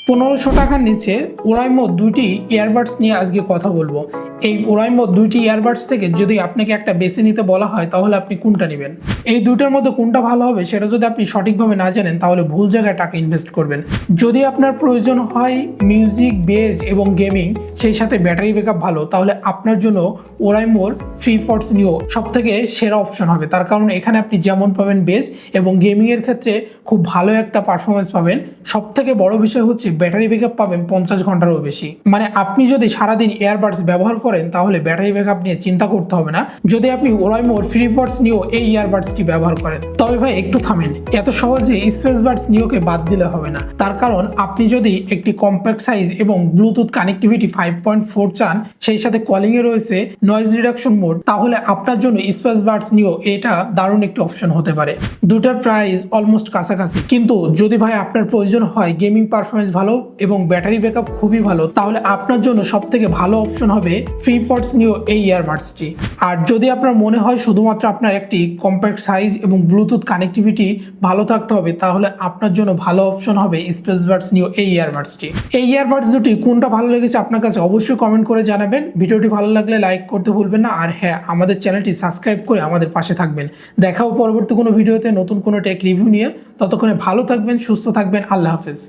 1500 টাকার নিচে ওরাইমো দুইটি ইয়ারবাডস নিয়ে আজকে কথা বলবো। এই ওরাইমো দুইটি ইয়ারবাডস থেকে যদি আপনাকে একটা বেছে নিতে বলা হয় তাহলে আপনি কোনটা নেবেন? এই দুইটার মধ্যে কোনটা ভালো হবে সেটা যদি আপনি সঠিকভাবে না জানেন তাহলে ভুল জায়গায় টাকা ইনভেস্ট করবেন। যদি আপনার প্রয়োজন হয় মিউজিক, বেজ এবং গেমিং, সেই সাথে ব্যাটারি ব্যাকআপ ভালো, তাহলে আপনার জন্য ওরাইমোর ফ্রিফর্স নিও সব থেকে সেরা অপশন হবে। তার কারণ এখানে আপনি যেমন পাবেন বেজ এবং গেমিংয়ের ক্ষেত্রে খুব ভালো একটা পারফরমেন্স পাবেন। সব থেকে বড় বিষয় হচ্ছে ব্যাটারি ব্যাকআপ পাবেন 50 ঘন্টারও বেশি। মানে আপনি যদি সারাদিন ইয়ারবাডস ব্যবহার করেন তাহলে ব্যাটারি ব্যাকআপ নিয়ে চিন্তা করতে হবে না, যদি আপনি ওরাইমোর ফ্রিফর্স নিও এই ইয়ারবাডসটি ব্যবহার করেন। তবে ভাই একটু থামেন, এত সহজে স্পেসবাডস নিওকে বাদ দিলে হবে না। তার কারণ আপনি যদি একটি কম্প্যাক্ট সাইজ এবং ব্লুটুথ কানেক্টিভিটি 5.4 চান, সেই সাথে কলিং এ রয়েছে নয়েজ রিডাকশন মোড, তাহলে আপনার জন্য স্পেসবাডস নিও এটা দারুণ একটি অপশন হতে পারে। দুটার প্রাইস অলমোস্ট কাছাকাছি, কিন্তু যদি ভাই আপনার প্রয়োজন হয় গেমিং পারফরমেন্স ভালো এবং ব্যাটারি ব্যাকআপ খুবই ভালো, তাহলে আপনার জন্য সব থেকে ভালো অপশন হবে ফ্রিফর্স নিও এই ইয়ারবাডসটি। আর যদি আপনার মনে হয় শুধুমাত্র আপনার একটি কম্প্যাক্ট সাইজ এবং ব্লুটুথ কানেক্টিভিটি ভালো থাকতে হবে, তাহলে আপনার জন্য ভালো অপশন হবে স্পেসবাডস নিও এই ইয়ারবাডসটি। এই ইয়ারবাডস দুটি কোনটা ভালো লেগেছে আপনার কাছে অবশ্যই কমেন্ট করে জানাবেন। ভিডিওটি ভালো লাগলে লাইক করতে ভুলবেন না, আর হ্যাঁ, আমাদের চ্যানেলটি সাবস্ক্রাইব করে আমাদের পাশে থাকবেন। দেখাও পরবর্তী কোনো ভিডিওতে নতুন কোনো টেক রিভিউ নিয়ে। ততক্ষণে ভালো থাকবেন, সুস্থ থাকবেন। আল্লাহ হাফেজ।